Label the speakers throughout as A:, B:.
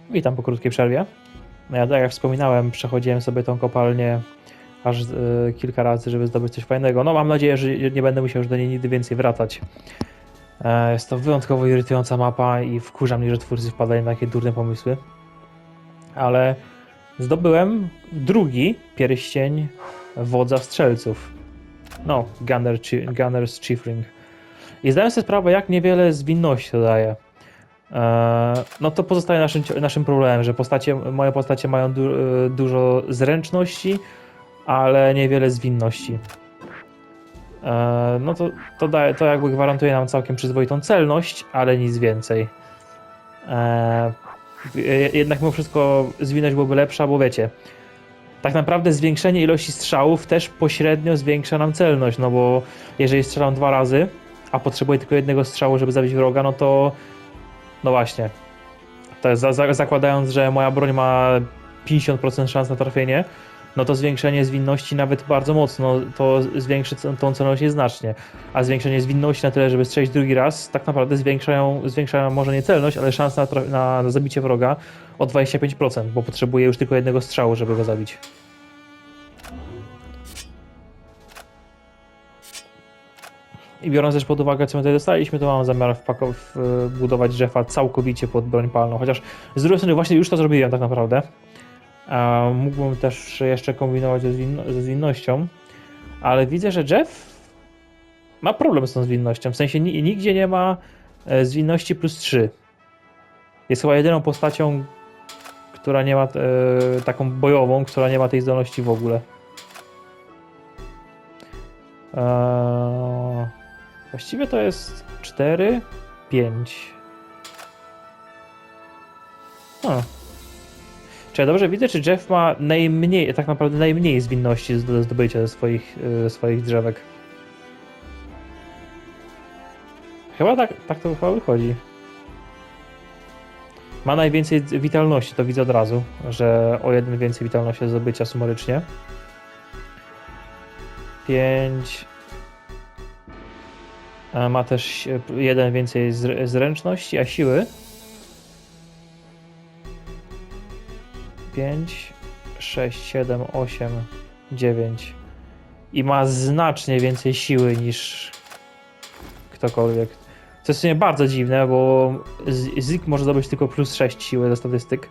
A: Witam po krótkiej przerwie. No ja tak jak wspominałem, przechodziłem sobie tą kopalnię aż kilka razy, żeby zdobyć coś fajnego. No mam nadzieję, że nie będę musiał już do niej nigdy więcej wracać. Jest to wyjątkowo irytująca mapa i wkurza mnie, że twórcy wpadają na takie durne pomysły. Ale zdobyłem drugi pierścień wodza strzelców. No, Gunner's Chiefring. I zdałem sobie sprawę, jak niewiele zwinności to daje. No to pozostaje naszym problemem, że moje postacie mają dużo zręczności, ale niewiele zwinności. No to jakby gwarantuje nam całkiem przyzwoitą celność, ale nic więcej. Jednak mimo wszystko zwinność byłoby lepsza, bo wiecie, tak naprawdę zwiększenie ilości strzałów też pośrednio zwiększa nam celność, no bo jeżeli strzelam 2 razy, a potrzebuję tylko jednego strzału, żeby zabić wroga, no to no właśnie. To jest zakładając, że moja broń ma 50% szans na trafienie, no to zwiększenie zwinności nawet bardzo mocno, to zwiększy tą celność nieznacznie. A zwiększenie zwinności na tyle, żeby strzelić drugi raz, tak naprawdę zwiększa może nie celność, ale szans na zabicie wroga o 25%, bo potrzebuje już tylko jednego strzału, żeby go zabić. I biorąc też pod uwagę, co my tutaj dostaliśmy, to mam zamiar budować Jeffa całkowicie pod broń palną. Chociaż z drugiej strony właśnie już to zrobiłem tak naprawdę. Mógłbym też jeszcze kombinować ze zwinnością, ale widzę, że Jeff ma problem z tą zwinnością. W sensie nigdzie nie ma zwinności +3. Jest chyba jedyną postacią, która nie ma taką bojową, która nie ma tej zdolności w ogóle. Właściwie to jest 4, 5. Czy ja dobrze widzę, czy Jeff ma tak naprawdę najmniej zwinności do zdobycia ze swoich drzewek? Chyba tak to chyba wychodzi. Ma najwięcej witalności, to widzę od razu, że o 1 więcej witalności do zdobycia sumarycznie. 5. Ma też 1 więcej zręczności, a siły 5, 6, 7, 8, 9 i ma znacznie więcej siły niż ktokolwiek. Co jest w sumie bardzo dziwne, bo Zeke może zdobyć tylko +6 siły ze statystyk,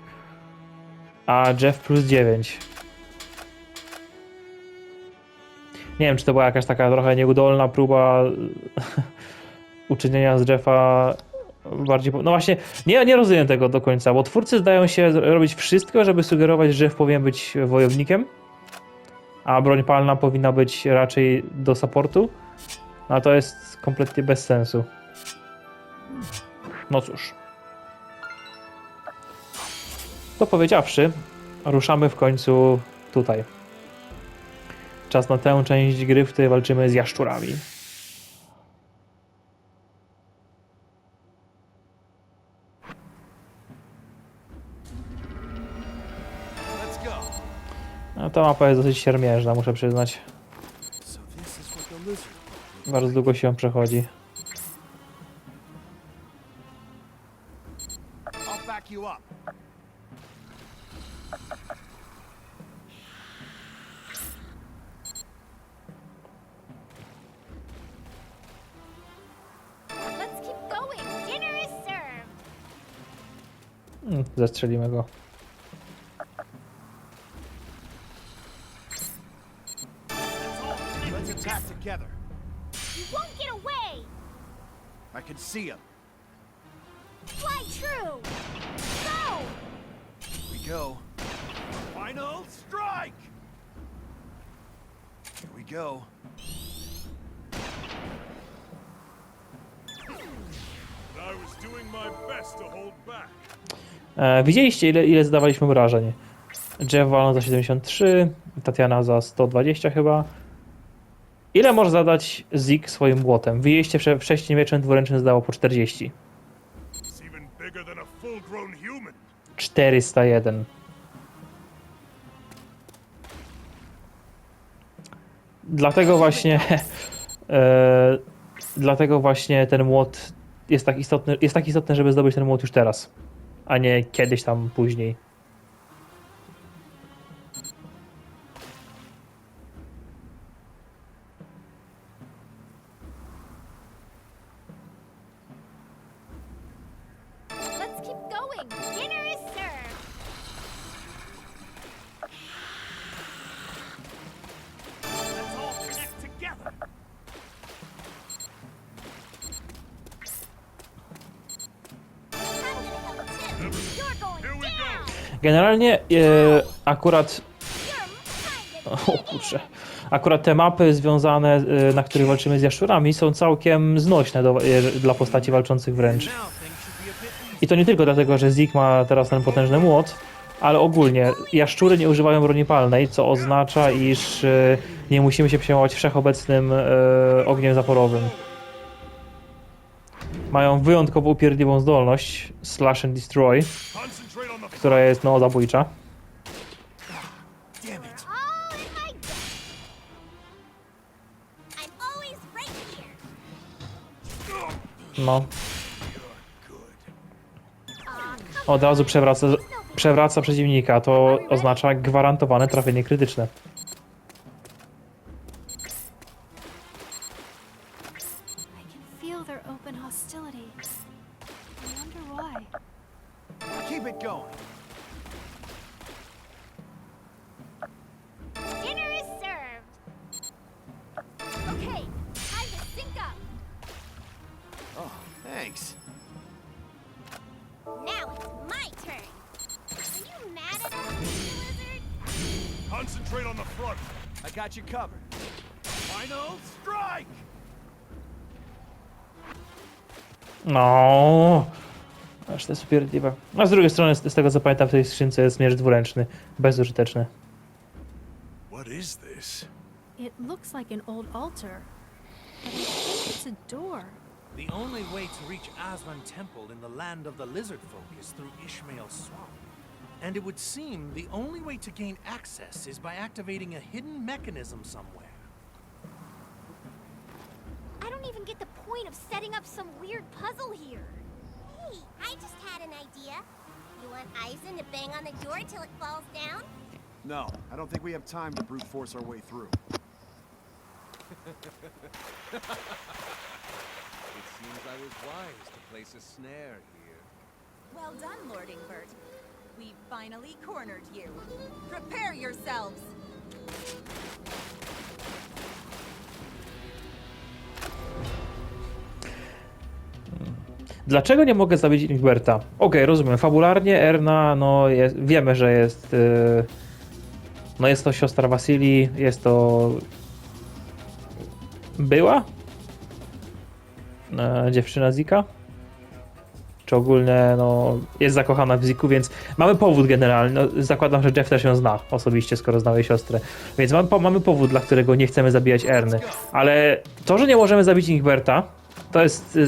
A: a Jeff +9. Nie wiem, czy to była jakaś taka trochę nieudolna próba uczynienia z Jeffa bardziej... No właśnie, nie rozumiem tego do końca, bo twórcy zdają się robić wszystko, żeby sugerować, że Jeff powinien być wojownikiem, a broń palna powinna być raczej do supportu. No to jest kompletnie bez sensu. No cóż. To powiedziawszy, ruszamy w końcu tutaj. Czas na tę część gry, w której walczymy z jaszczurami. No ta mapa jest dosyć siermiężna, muszę przyznać. Bardzo długo się ją przechodzi. Zastrzelimy go.
B: Together. You won't get away. I can see him. Fly true. Go. Here we go. Final strike. Here we go. I was doing my best to hold back.
A: Widzieliście, ile zadawaliśmy obrażeń? Jeff walnął za 73, Tatiana za 120 chyba. Ile może zadać Zeke swoim młotem? Wyjście wcześniej mieczem dwuręcznym zdało po 40. 401. Dlatego właśnie dlatego właśnie ten młot jest tak istotny, żeby zdobyć ten młot już teraz. a nie kiedyś tam później.
C: Let's keep going. Dinner is served.
B: Let's all connect together.
C: I'm gonna help too. You're going
B: Here we
C: down.
B: go.
A: Generalnie akurat...
C: You're kind
A: O kurczę. Akurat te mapy związane, na których walczymy z jaszczurami, są całkiem znośne dla postaci walczących wręcz.
B: Now things should be a bit easier.
A: I to nie tylko dlatego, że Zeke ma teraz ten potężny młot, ale ogólnie jaszczury nie używają broni palnej, co oznacza, iż nie musimy się przejmować wszechobecnym ogniem zaporowym. Mają wyjątkowo upierdliwą zdolność Slash and Destroy,
B: Concentrate on the
A: która jest no zabójcza.
B: Damn it.
C: all in my gut. I'm always right here.
A: No,
B: Good.
A: od razu przewraca przeciwnika, to oznacza gwarantowane trafienie krytyczne.
D: I can feel their open hostility. I wonder why.
E: Keep it going.
C: Dinner is served. Okay, time to sync up.
E: Oh, thanks.
C: Now it's my turn. Are you mad at us, Mr. Lizard?
B: Concentrate on the front.
E: I got you covered.
B: Final strike.
A: No, aż to jest upierdliwe. A z drugiej strony, z tego co pamiętam, w tej skrzynce jest miecz dwuręczny, bezużyteczny.
B: What is this?
D: It looks like an old altar, but I think it's a door.
F: The only way to reach Aswan Temple in the land of the lizard folk is through Ishmael's Swamp. And it would seem the only way to gain access is by activating a hidden mechanism somewhere.
C: I don't even get the point of setting up some weird puzzle here. Hey, I just had an idea. You want Eisen to bang on the door till it falls down?
E: No, I don't think we have time to brute force our way through.
G: It seems I was wise to place a snare here.
H: Well done, Lord Ingbert. We finally cornered you. Prepare yourselves!
A: Dlaczego nie mogę zabić Ingberta? Okej, rozumiem. Fabularnie Erna, no wiemy, że jest... no jest to siostra Wasilii, jest to... była? Dziewczyna Zika? Czy ogólnie, no, jest zakochana w Ziku, więc mamy powód generalny. No, zakładam, że Jeff też ją zna osobiście, skoro znał jej siostrę. Więc mamy powód, dla którego nie chcemy zabijać Erny. Ale to, że nie możemy zabić Ingberta, to jest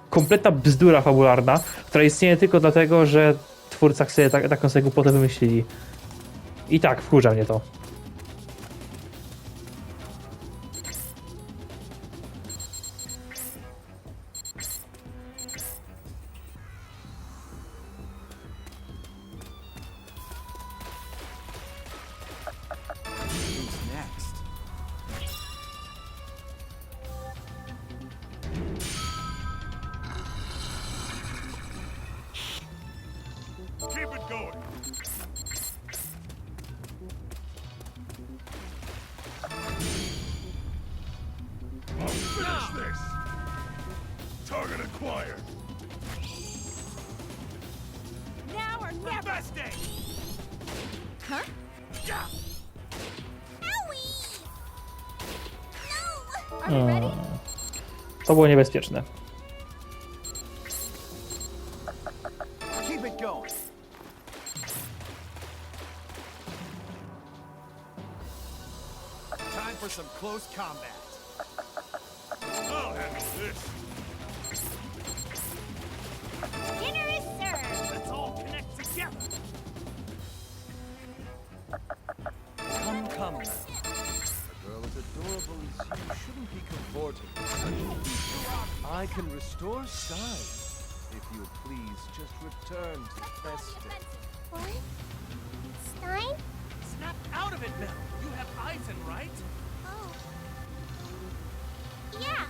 A: kompletna bzdura fabularna, która istnieje tylko dlatego, że twórca sobie taką sobie głupotę wymyślili. I tak, wkurza mnie to.
E: Who's next?
B: Keep it going. I'll finish this. Target acquired.
H: Now or never!
B: Best day.
H: Huh?
B: Yeah.
C: Owie! No!
H: Are we ready?
A: To było niebezpieczne.
E: Keep it going. Time for some close combat.
B: I'll handle this.
C: Dinner is served.
B: Let's all connect together.
G: Come now. A girl as adorable as you shouldn't be cavorting with such people. I can restore style. If you please, just return to Feste.
C: What? Stein?
F: Snap out of it, Mel. You have Eisen, right?
C: Oh. Yeah.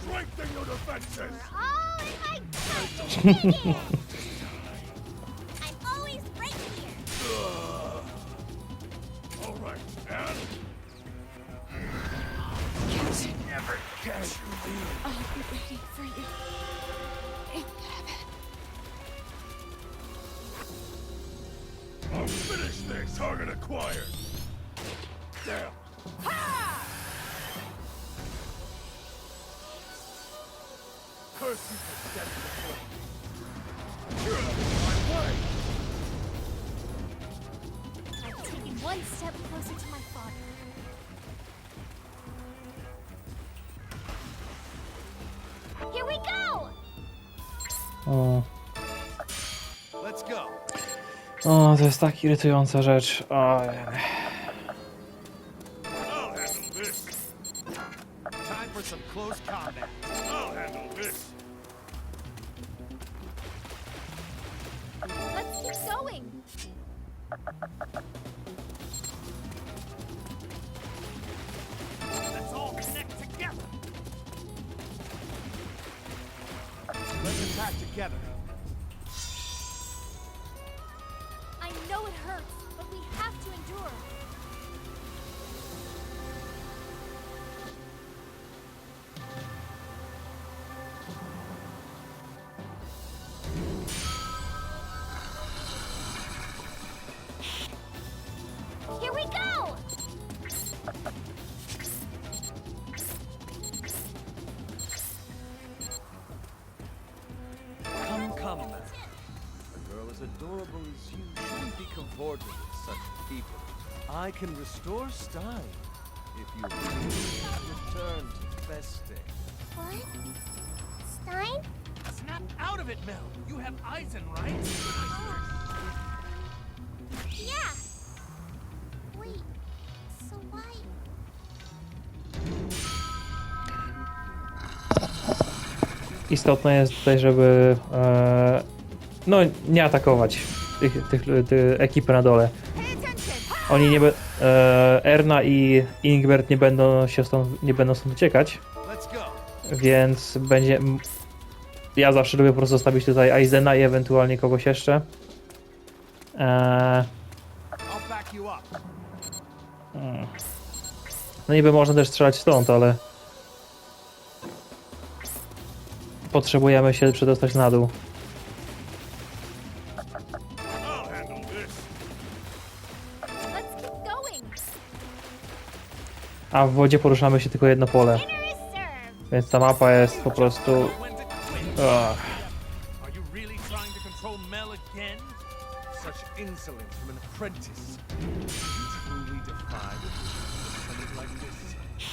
B: Strengthen your defenses!
C: We're all in my pocket. I'm always right here.
B: All right, and
G: Never catch you leave.
D: I'll be waiting for you. In heaven.
B: I'll finish this. Target acquired. Damn. Curse you for stepping before me. You're out of my way.
D: I've taken one step closer to my father.
C: Here we go.
A: O,
G: Let's go.
A: o, to jest tak irytująca rzecz. Ojej.
B: I'll handle this.
E: Time for some close combat.
B: I'll handle this.
D: Let's keep going.
F: Let's all connect together.
E: Let's attack together.
D: I know it hurts, but we have to endure.
C: Here we go.
G: Come, man. A girl as adorable as you shouldn't be cavorting with such people. I can restore Stein. If you please, return to Feste.
C: What? Stein?
F: Snap out of it, Mel. You have Eisen, right?
C: Yeah. Wait. So why?
A: Istotne jest tutaj, żeby no nie atakować tych ekipy na dole. Oni nie Erna i Ingbert nie będą stąd uciekać,
E: Let's go.
A: więc będzie. Ja zawsze lubię po prostu zostawić tutaj Eisena i ewentualnie kogoś jeszcze.
E: I'll back you up.
A: No niby można też strzelać stąd, ale potrzebujemy się przedostać na dół.
B: I'll handle this.
D: Let's keep going.
A: A w wodzie poruszamy się tylko jedno pole,
C: Dinner is served.
A: więc ta mapa jest po prostu.
F: When to quit.
A: Ugh.
F: Are you really trying to control Mel again?
G: Such insolence from an apprentice. You truly defy the wishes of someone like this.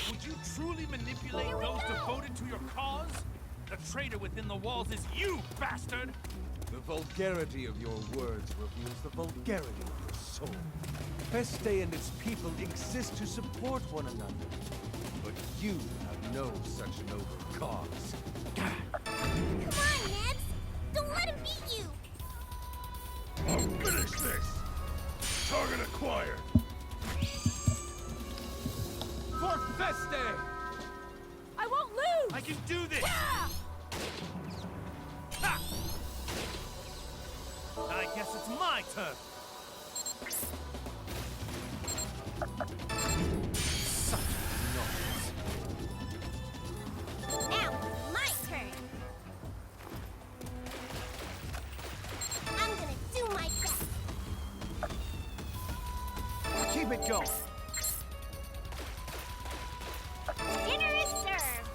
F: Would you truly manipulate those devoted to your cause? The traitor within the walls is you, bastard!
G: The vulgarity of your words reveals the vulgarity of your soul. Feste and its people exist to support one another. But you have no such noble cause.
C: Come on, Neds. Don't let him beat you.
B: I'll finish this. Target acquired.
G: For Feste!
D: I won't lose.
F: I can do this!
D: Ah!
F: Ha! I guess it's my turn.
G: Such nonsense.
C: Now, my turn. I'm gonna do my best.
E: Keep it going.
C: Dinner is served.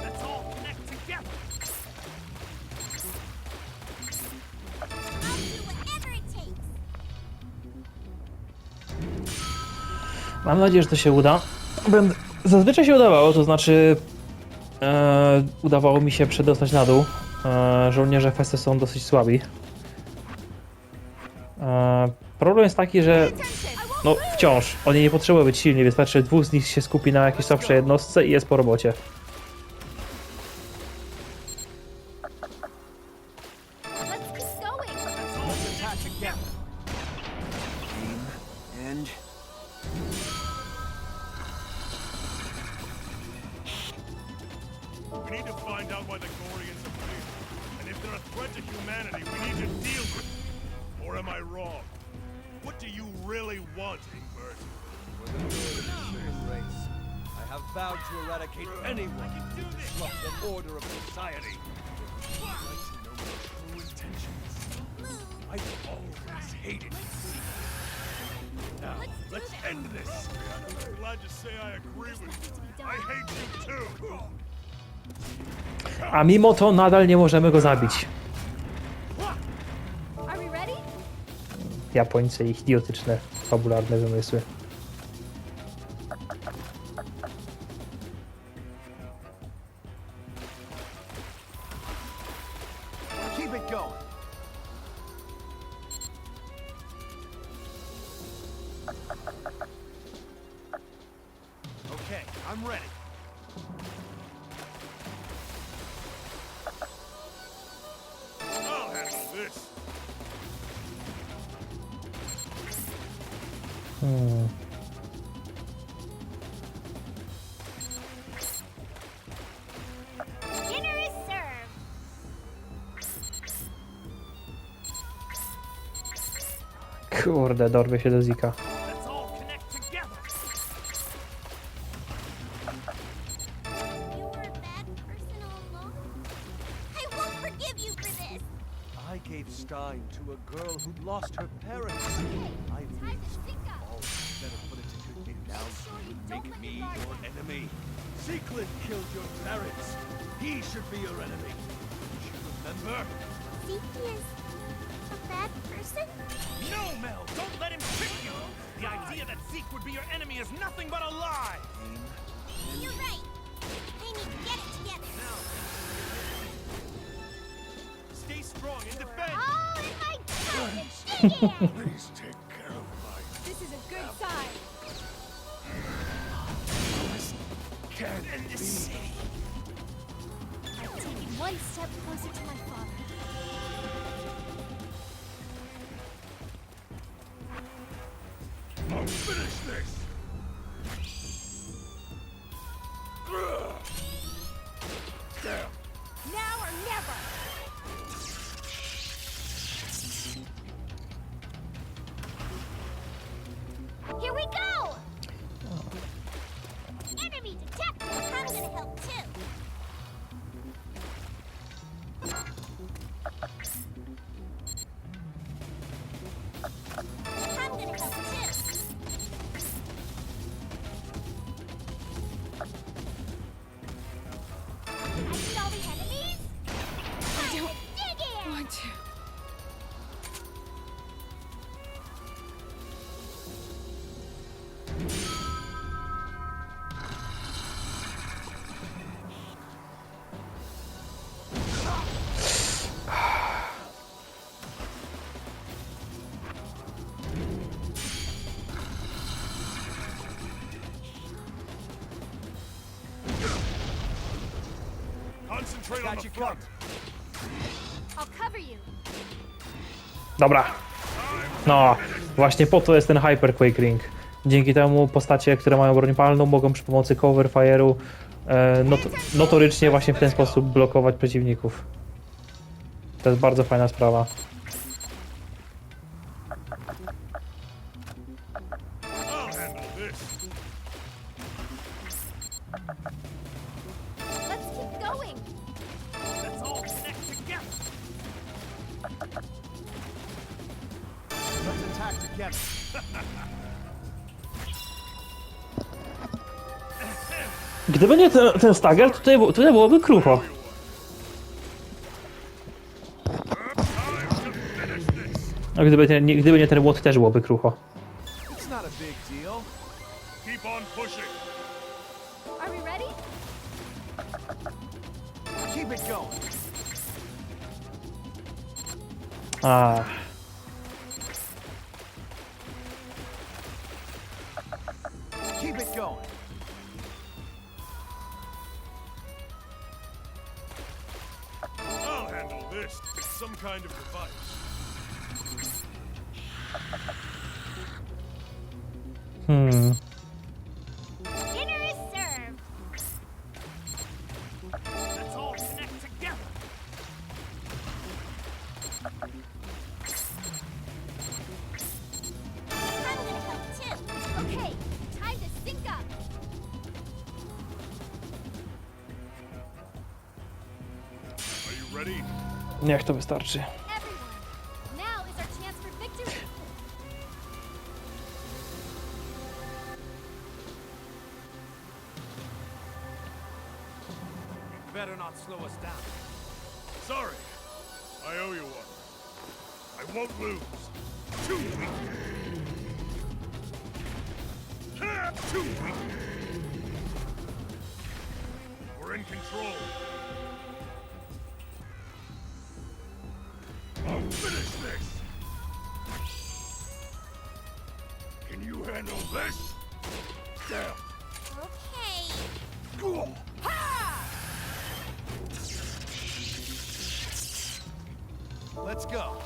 F: Let's all connect together.
C: I'll do whatever it takes.
A: Mam nadzieję, że to się uda. Zazwyczaj się udawało, to znaczy udawało mi się przedostać na dół. Żołnierze Feste są dosyć słabi. Problem jest taki, że
D: I won't
A: No wciąż, oni nie potrzebują być silni, wystarczy 2 z nich się skupi na jakiejś słabszej jednostce i jest po robocie.
C: Let's keep going.
E: Attack together. Aim and
B: We need to find out why the Gorians are here. And if they're a threat to humanity, we need to deal with them. Or am I wrong? What do you really want, Ingbert?
G: For the good of the human race, I have vowed to eradicate anyone who disrupts the order of society. I'd like to know my true intentions. I've always hated you. Now, let's end this.
B: I'm glad to say I agree with you. I hate you too.
A: A mimo to nadal nie możemy go zabić.
D: Are we ready?
A: Japońcy, ich idiotyczne, fabularne wymysły.
E: keep it going. Okay, I'm ready.
B: I'll handle this.
C: Dinner is served.
A: Kurde, dorwie się do Zika.
B: Let's all connect together.
C: You were a bad person all along. I won't forgive you for this.
G: I gave Stein to a girl who'd lost her parents. I raised all better put it to you now you make me your enemy. Secret killed your parents. He should be your enemy. Don't you remember?
C: Zeke is a bad person?
F: No, Mel! Don't let him trick you! The idea that Zeke would be your enemy is nothing but a lie!
C: You're right. They need to get it together.
B: Stay strong and defend.
C: All in my garbage. Dig in.
B: Please take care of my
D: This is a good sign.
B: can't end this city.
D: I've taken one step closer to my father.
B: I'll finish this. Damn.
C: Now or never. Here we go. Enemy detected. I'm gonna help too. I'm gonna help too. I see all the enemies. I don't dig in.
D: Want to.
B: Concentrate on
E: Got
B: the
E: you
B: front.
E: covered.
D: I'll cover you.
A: Dobra. No, właśnie po to jest ten Hyperquake Ring. Dzięki temu postacie, które mają broń palną, mogą przy pomocy cover fire'u notorycznie właśnie w ten sposób blokować przeciwników. To jest bardzo fajna sprawa.
B: I'll handle this.
C: Let's keep going.
F: Let's all connect together!
E: Let's attack together.
A: Gdyby nie ten stagger, to tutaj byłoby krucho. A gdyby nie ten łot, też byłoby krucho.
E: It's not a big deal.
B: Keep on pushing.
D: Are we ready?
E: Keep it going.
B: This is some kind of device.
C: Dinner is served.
F: Let's all connect together.
C: I'm gonna help too. Okay, time to sync up.
B: Are you ready?
A: Niech to wystarczy.
C: Everyone, now is our chance for victory.
F: Better not slow us down.
B: Sorry. I owe you one. I won't lose. Too weak. Ha! Too weak. We're in control. I'll finish this. Can you handle this? Damn.
C: Okay.
B: Cool.
G: Let's go.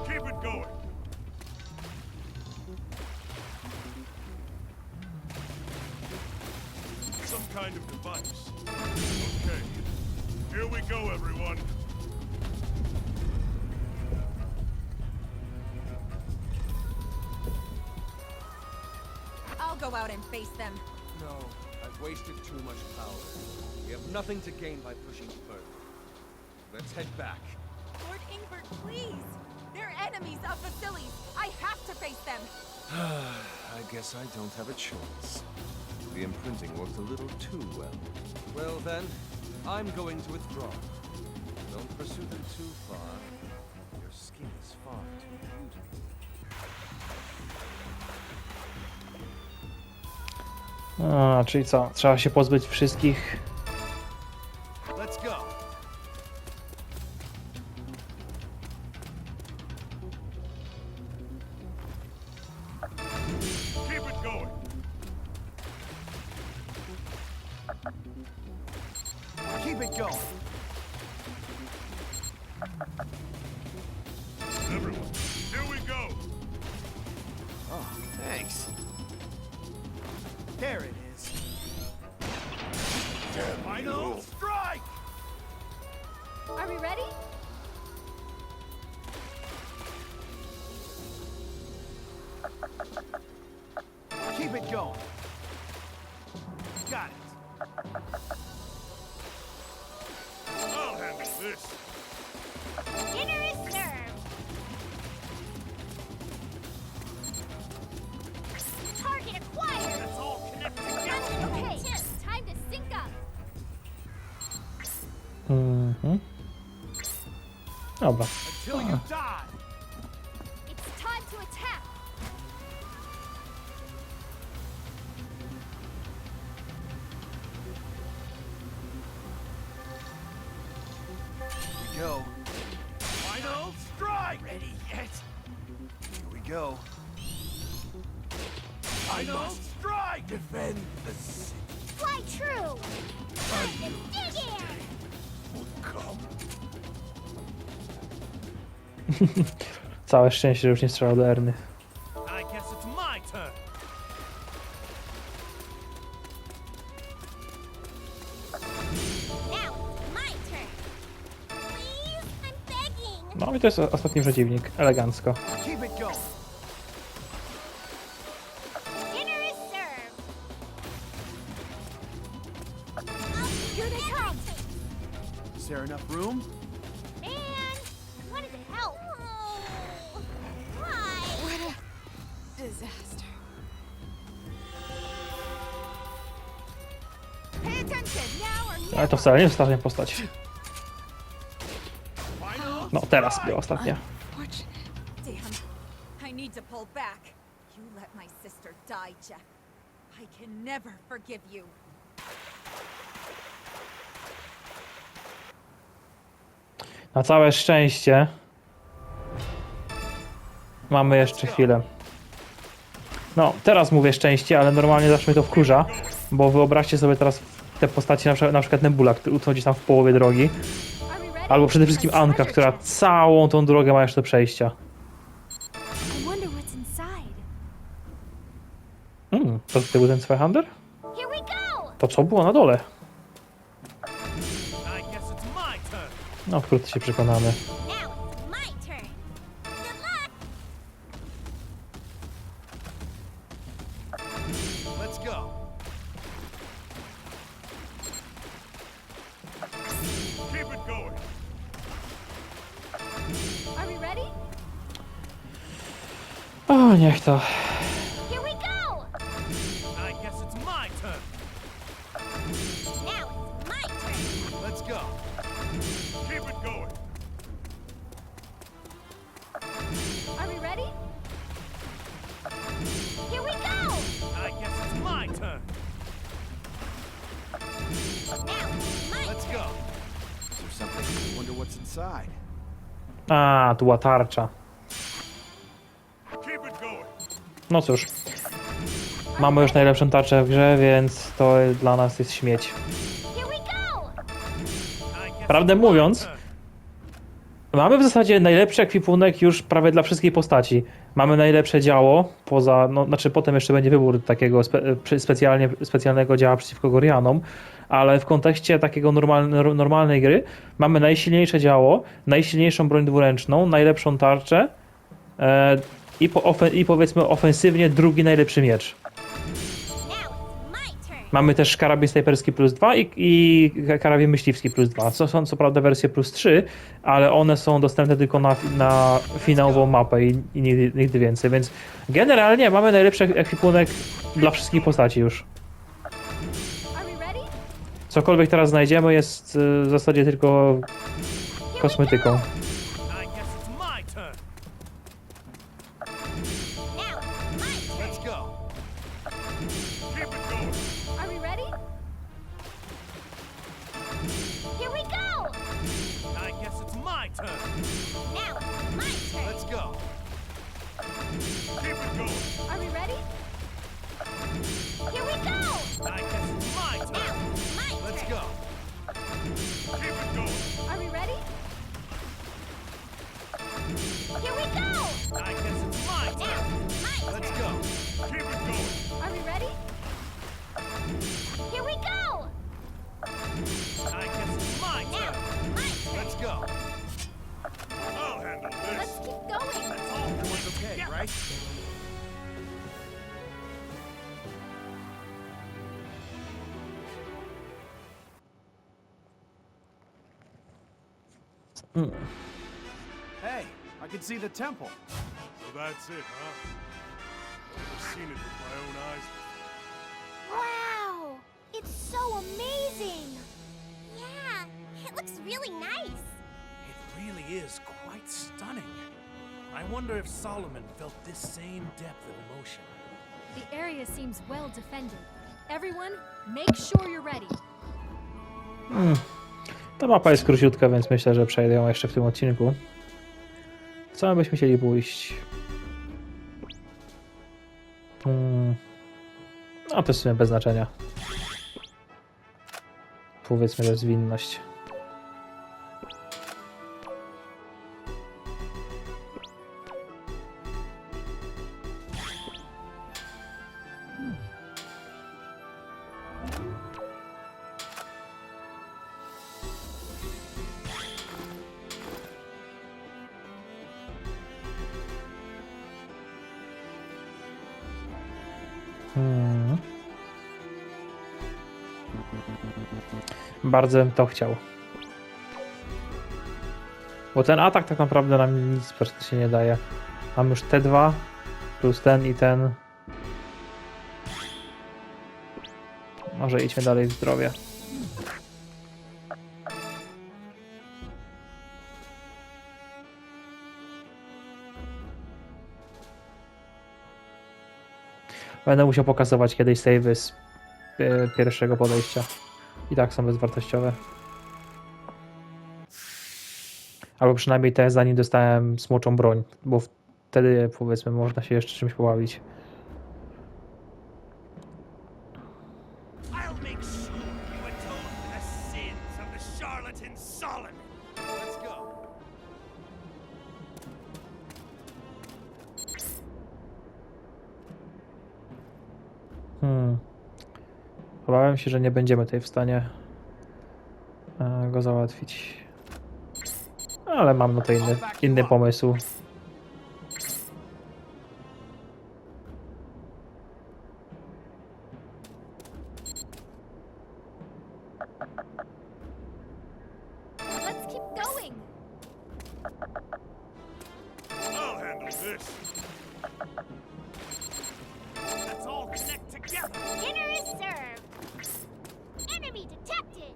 B: Keep it going. Some kind of device. Okay. Here we go, everyone.
H: I'll go out and face them.
G: No, I've wasted too much power. We have nothing to gain by pushing further. Let's head back.
H: Lord Ingbert, please! They're enemies of Vasilis. I have to face them.
G: I guess I don't have a choice. The imprinting worked a little too well. Well then, I'm going to withdraw. Don't pursue them too far. Your skin is far too beautiful.
A: A, czyli co? Trzeba się pozbyć wszystkich.
G: Let's go.
B: Keep it going.
E: Keep it going.
B: Everyone, here we go.
E: Oh, thanks. There it is.
B: Final strike!
C: Are we ready?
E: Keep it going. Got it.
B: I'll handle this.
C: Dinner is served. Target acquired.
B: Let's all connect together.
C: Okay, time to sync up.
A: Mhm. Dobra.
E: Until you die.
C: It's time to attack.
E: Here we go.
B: Final strike!
E: Ready yet? Here we go.
B: Final strike!
E: Defend the city.
C: Fly true. Time to dig in.
B: Come.
A: Całe szczęście, że już nie strzelał do Erny.
F: I guess it's my turn.
C: Now it's my turn. Please, I'm begging.
A: No i to jest ostatni przeciwnik. Elegancko.
E: Keep it going.
C: Dinner is served. Here they come.
E: Is there enough room?
C: And what does it help? Oh, why?
D: Disaster.
H: Pay attention, now or never.
A: Ale to wcale nie jest ostatnia postać. No teraz była ostatnia.
D: Fortunate.
H: Damn. I need to pull back. You let my sister die, Jeff. I can never forgive you.
A: Na całe szczęście mamy jeszcze chwilę. No, teraz mówię szczęście, ale normalnie zawsze mnie to wkurza, bo wyobraźcie sobie teraz te postaci, na przykład Nebula, który utknął gdzieś tam w połowie drogi,
D: Are we ready?
A: albo przede wszystkim
D: A
A: Anka,
D: treasure
A: która
D: chest.
A: całą tą drogę ma jeszcze do przejścia.
D: I wonder what's inside.
A: To był ten Zweihander?
C: Here we go!
A: To co było na dole?
F: I guess it's my turn.
A: No, wkrótce się przekonamy.
C: Now it's my turn. Good luck!
F: Let's go.
B: Keep it going.
D: Are we ready?
A: O, niech to.
C: Here we go!
F: I guess it's my turn.
C: Now it's my turn.
F: Let's go.
B: Keep it going.
D: Are we ready?
C: Here we go!
F: I guess it's my turn.
C: Now it's my
F: Let's
C: turn.
F: go.
E: Is there something? I wonder what's inside.
A: A, tu była tarcza.
B: Keep it going.
A: No cóż. Mamy już najlepszą tarczę w grze, więc to dla nas jest śmieć.
C: Here we go!
F: I guess
A: Prawdę
F: it's my
A: mówiąc,
F: turn.
A: mamy w zasadzie najlepszy ekwipunek już prawie dla wszystkich postaci. Mamy najlepsze działo, poza, no, znaczy potem jeszcze będzie wybór takiego specjalnego działa przeciwko Gorianom, ale w kontekście takiego normalnej gry mamy najsilniejsze działo, najsilniejszą broń dwuręczną, najlepszą tarczę i powiedzmy ofensywnie drugi najlepszy miecz.
C: Now it's my turn.
A: Mamy też karabin snajperski plus 2 i karabin myśliwski plus 2. To są co prawda wersje plus 3, ale one są dostępne tylko na finałową mapę i nigdy więcej, więc generalnie mamy najlepszy ekwipunek dla wszystkich postaci już.
D: Are we ready?
A: Cokolwiek teraz znajdziemy jest w zasadzie tylko kosmetyką.
F: I guess it's my turn.
C: Now it's my turn.
F: Let's go.
B: Keep it going.
D: Are we ready?
C: Here we go!
F: I guess it's my turn.
C: Now it's my turn.
F: Let's go.
B: Keep it going.
D: Are we ready?
C: Here we go!
F: I guess it's my
C: Now
F: turn.
C: it's my turn.
F: Let's go.
B: Keep it going.
D: Are we ready?
C: Here we go!
F: I guess it's my
C: Now
F: turn.
C: it's my turn.
F: Let's go.
B: Keep it going.
D: Are we ready?
C: Here we go!
F: I guess it's my
C: Now
F: turn.
C: it's my turn.
F: Let's go.
B: I'll handle this.
C: Let's keep going.
F: That's all.
E: Everyone's okay, right? Hey, I can see the temple.
B: So that's it, huh? Never seen it with my own eyes.
C: Wow! It's so amazing! Yeah, it looks really nice.
F: It really is quite stunning. I wonder if Solomon felt this same depth of emotion.
D: The area seems well defended. Everyone, make sure you're ready.
A: Ta mapa jest króciutka, więc myślę, że przejdę ją jeszcze w tym odcinku. Co my byśmy chcieli pójść? No to jest w sumie bez znaczenia. Powiedzmy, że zwinność. Bardzo bym to chciał. Bo ten atak tak naprawdę nam nic praktycznie nie daje. Mam już te dwa, plus ten i ten. Może idźmy dalej w zdrowie. Będę musiał pokazywać kiedyś save'y z pierwszego podejścia. I tak są bezwartościowe. Albo przynajmniej te, zanim dostałem smoczą broń, bo wtedy powiedzmy można się jeszcze czymś pobawić.
F: I'll make sure you
B: charlatan Solomon.
G: Let's go.
A: Obawiam się, że nie będziemy tutaj w stanie go załatwić. Ale mam na to inny pomysł.
C: Let's keep going.
B: I'll handle this. Let's all connect together.
C: Dinner is served. Enemy detected.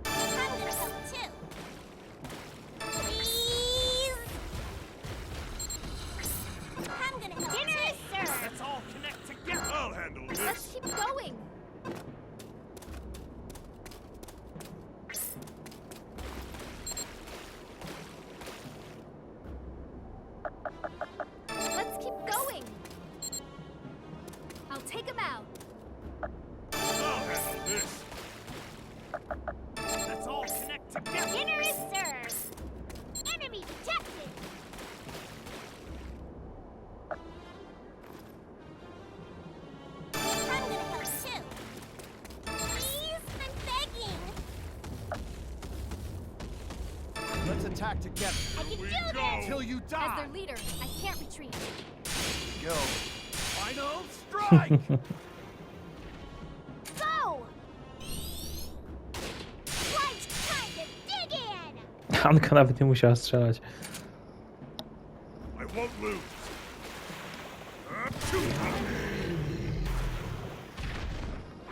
C: I'm gonna help too. Please. I'm gonna help. Dinner is served.
B: Let's all connect together. I'll handle
C: Let's
B: this.
C: keep going. Let's keep going. I'll take him out.
B: I'll handle this. Let's all connect together.
C: Dinner is served. Enemy detected. I'm gonna help too. Please, I'm begging.
E: Let's attack together.
C: I can
B: we
C: do
B: go.
C: this.
E: Till you
C: As
E: die.
C: their leader, I can't retreat.
E: Go.
G: Final strike!
C: Go! Right, time to dig in.
A: Anka nawet nie musiała strzelać.
B: I won't lose.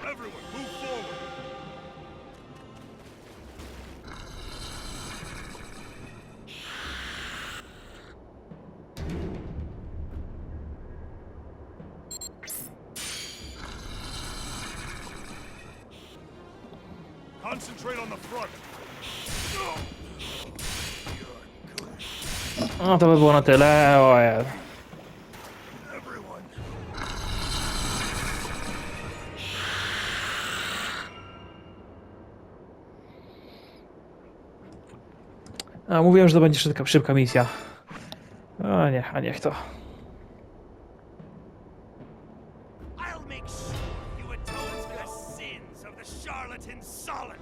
B: Everyone, move forward. Concentrate on the front.
A: No to by było na tyle. Ojej.
B: Everyone.
A: A mówiłem, że to będzie szybka misja. O nie, a niech to.
B: I'll make sure you atone for the sins of the charlatan Solomon.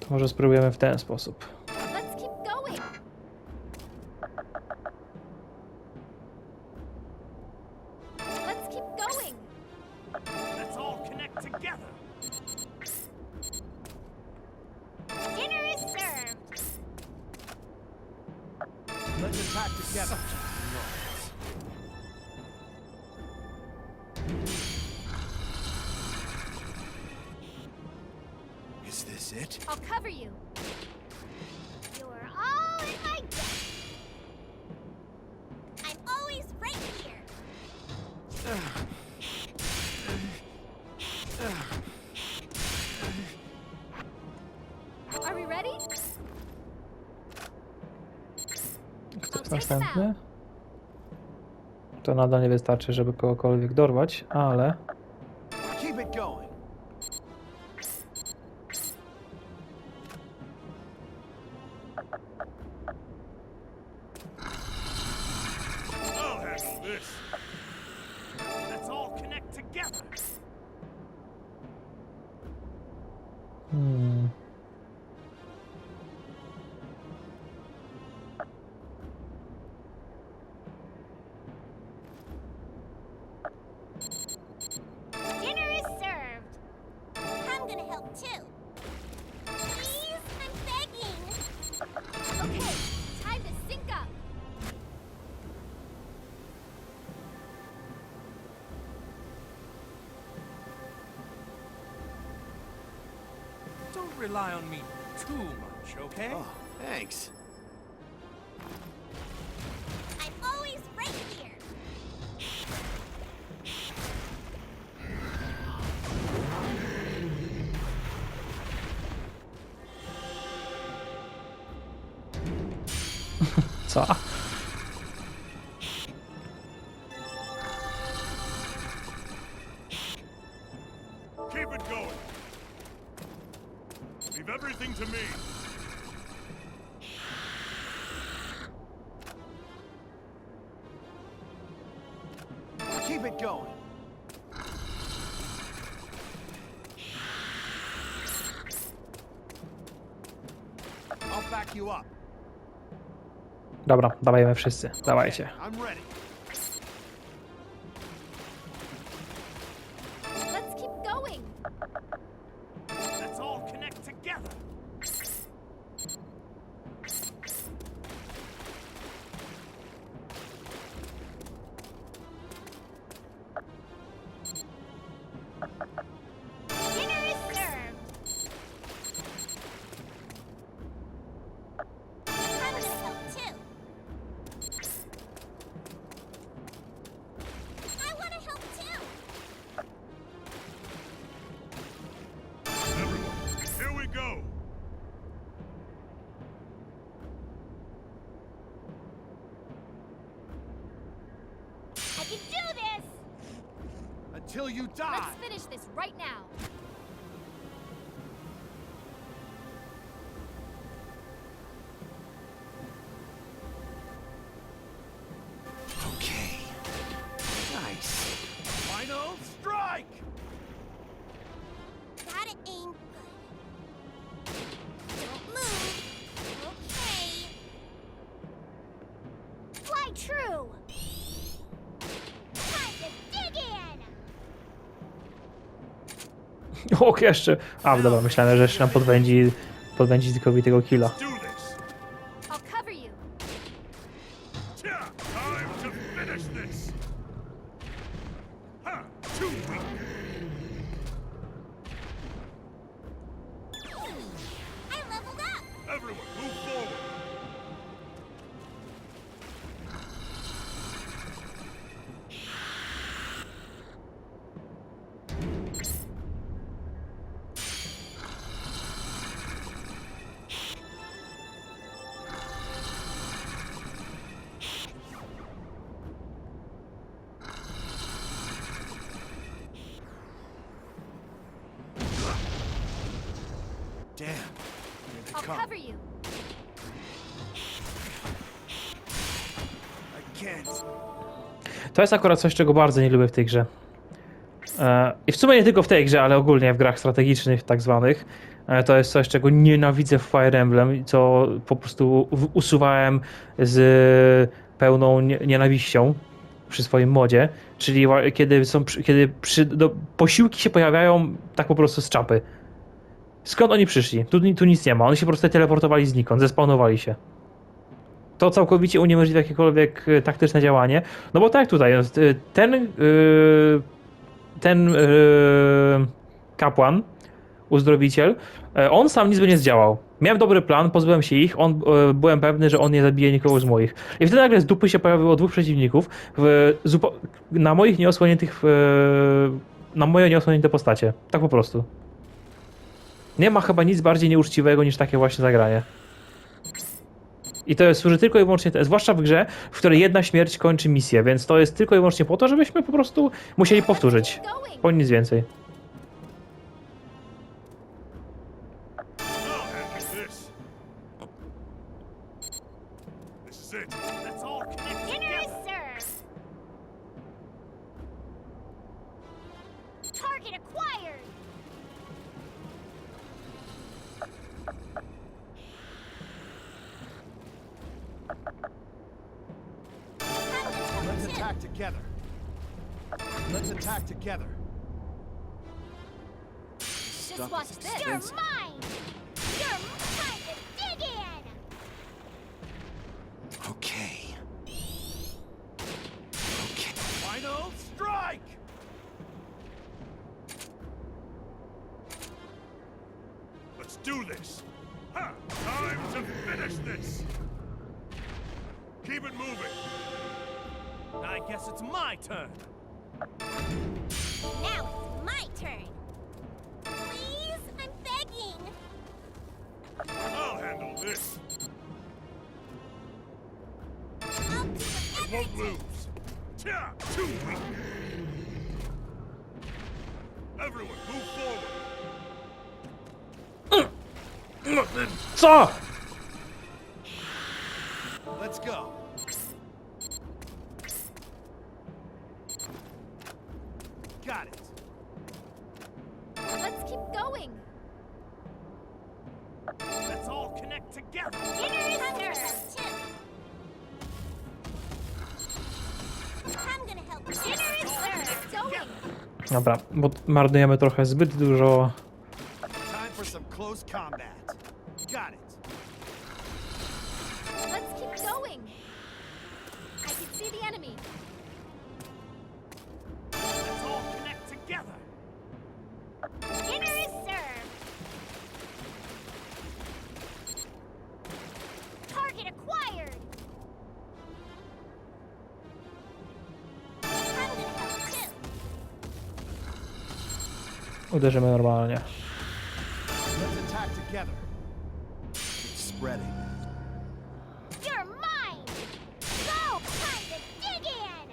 A: To może spróbujemy w ten sposób.
C: Let's keep going. Let's keep going.
B: Let's all connect together.
C: Dinner is served.
E: Let's attack together.
G: Is this it?
C: I'll cover you. You're all in my debt. I'm always right here. Are we ready?
A: Kto jest następny? To nadal nie wystarczy, żeby kogokolwiek dorwać, ale...
E: Keep it going.
B: I'll handle this. Let's all connect together.
C: Dinner is served. I'm gonna help too. Please, I'm begging. Okay, time to sync up.
F: Don't rely on me too much, okay?
E: Oh, thanks.
C: I'm always right here.
A: Co?
E: Keep it going. I'll back you up.
A: Dobra, dawajmy wszyscy. Dawajcie.
E: I'm ready.
C: Let's keep going.
F: Let's all connect together.
C: Dinner is served. I'm gonna help too. I wanna help too.
B: Everyone, here we go.
C: I can do this.
E: Until you die.
C: Let's finish this right now.
G: Okay. Nice.
F: Final strike!
C: Gotta aim good. Don't move. Okay. Fly true. Time to dig in.
A: Och, jeszcze. A, dobra, myślałem, że jeszcze nam podwędzi tylko bitego killa.
B: Do this.
C: I'll cover you.
B: Yeah, time to finish this. Ha! Too weak.
C: I leveled up.
B: Everyone, move forward.
E: Damn. Here they
C: I'll
E: come.
C: cover you.
E: I can't.
A: To jest akurat coś, czego bardzo nie lubię w tej grze. I w sumie nie tylko w tej grze, ale ogólnie w grach strategicznych tak zwanych. To jest coś, czego nienawidzę w Fire Emblem, co po prostu usuwałem z pełną nienawiścią przy swoim modzie. Czyli kiedy posiłki się pojawiają tak po prostu z czapy. Skąd oni przyszli? Tu nic nie ma. Oni się po prostu teleportowali znikąd, zespawnowali się. To całkowicie uniemożliwia jakiekolwiek taktyczne działanie. No bo tak jak tutaj, ten kapłan, uzdrowiciel, on sam nic by nie zdziałał. Miałem dobry plan, pozbyłem się ich, byłem pewny, że on nie zabije nikogo z moich. I wtedy nagle z dupy się pojawiło dwóch przeciwników na moich nieosłoniętych na moje nieosłonięte postacie. Tak po prostu. Nie ma chyba nic bardziej nieuczciwego niż takie właśnie zagranie. I to służy tylko i wyłącznie, zwłaszcza w grze, w której jedna śmierć kończy misję, więc to jest tylko i wyłącznie po to, żebyśmy po prostu musieli powtórzyć. Po nic więcej.
B: I'll handle this. This is it.
F: Let's all connect
C: Dinner is
F: together.
C: served. Target acquired.
E: Let's attack together. Let's attack together.
C: Just watch this. You're mine. You're time to dig in.
G: Okay. Okay.
F: Final strike!
B: Let's do this. Ha! Time to finish this. Keep it moving.
F: I guess it's my turn.
C: Now it's my turn. Please, I'm begging.
B: I'll handle this.
C: I'll do whatever it
B: Won't
C: takes.
B: lose. Tja! Too weak. Everyone, move forward.
A: Co?
E: Let's go.
F: together.
C: Dinner is served. I'm gonna help. Dinner is served. Going.
A: Dobra, bo marnujemy trochę zbyt dużo.
E: Time for some close combat. Got it.
C: Let's keep going. I can see the enemy.
F: Let's all connect together.
C: Dinner is served. Target acquired. I'm gonna help too.
A: Uderzymy normalnie.
E: Let's attack together. It's spreading.
C: You're mine. Go. Time to dig in.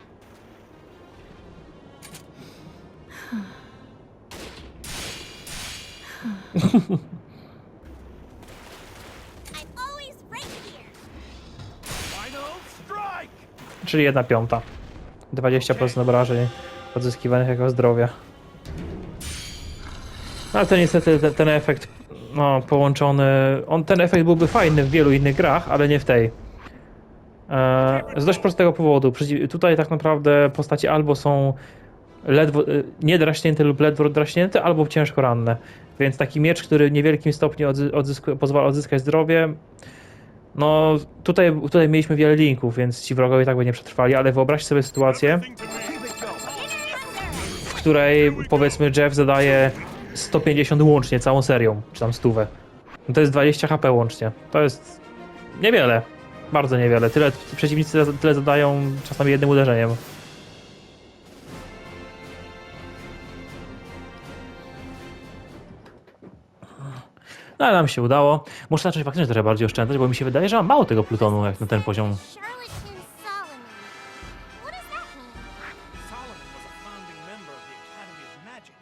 C: I'm always right here.
F: Final strike.
A: Czyli 1/5. 20% obrażeń odzyskiwanych jako zdrowia. No, ale to niestety ten efekt no, połączony. Ten efekt byłby fajny w wielu innych grach, ale nie w tej. Z dość prostego powodu. Tutaj tak naprawdę postacie albo są ledwo niedraśnięte lub ledwo draśnięte, albo ciężko ranne. Więc taki miecz, który w niewielkim stopniu pozwala odzyskać zdrowie. No tutaj mieliśmy wiele linków, więc ci wrogowie tak by nie przetrwali, ale wyobraźcie sobie sytuację,
B: Thing to me.
E: Keep it going.
A: w której powiedzmy Jeff zadaje 150 łącznie całą serią, czy tam 100. No to jest 20 HP łącznie. To jest niewiele, bardzo niewiele. Przeciwnicy tyle zadają czasami jednym uderzeniem. No ale nam się udało. Muszę zacząć faktycznie trochę bardziej oszczędzać, bo mi się wydaje, że mam mało tego plutonu jak na ten poziom.
C: Charlatan Solomon. What does that mean?
F: Solomon was a founding member of the Academy of Magic.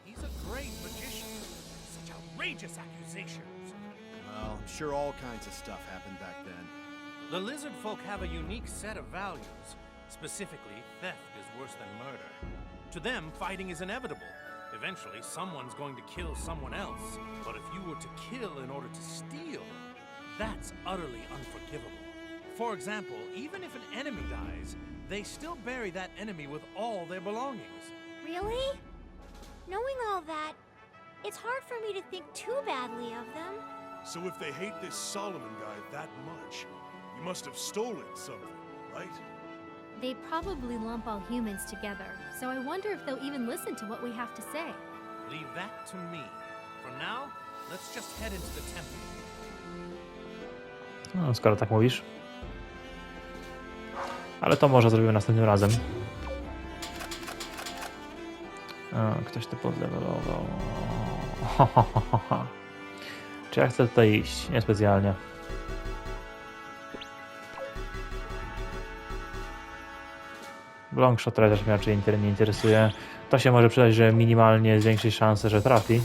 F: He's a great magician. Such outrageous accusations.
E: Well, I'm sure all kinds of stuff happened back then.
F: The lizard folk have a unique set of values. Specifically, theft is worse than murder. To them, fighting is inevitable. Eventually, someone's going to kill someone else. But if you were to kill in order to steal, that's utterly unforgivable. For example, even if an enemy dies, they still bury that enemy with all their belongings.
C: Really? Knowing all that, it's hard for me to think too badly of them.
B: So if they hate this Solomon guy that much, he must have stolen something, right?
I: They probably lump all humans together, so I wonder if they'll even listen to what we have to say.
F: Leave that to me. For now, let's just head into the temple.
A: No, skoro tak mówisz. Ale to może zrobimy następnym razem. Ktoś tu podlewelował. Czy ja chcę tutaj iść? Niespecjalnie. Longshot też mnie raczej nie interesuje. To się może przydać, że minimalnie zwiększyć szansę, że trafi.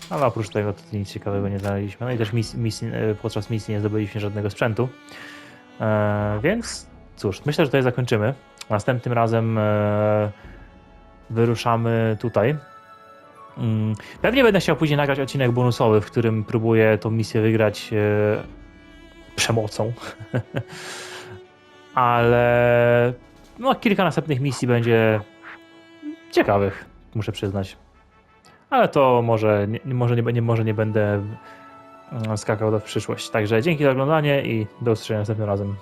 A: Ale oprócz tego to nic ciekawego nie znaleźliśmy. No i też podczas misji nie zdobyliśmy żadnego sprzętu. Więc cóż, myślę, że tutaj zakończymy. Następnym razem wyruszamy tutaj. Pewnie będę chciał później nagrać odcinek bonusowy, w którym próbuję tą misję wygrać przemocą. Ale no, kilka następnych misji będzie ciekawych, muszę przyznać. Ale to może nie będę skakał w przyszłość. Także dzięki za oglądanie i do usłyszenia następnym razem.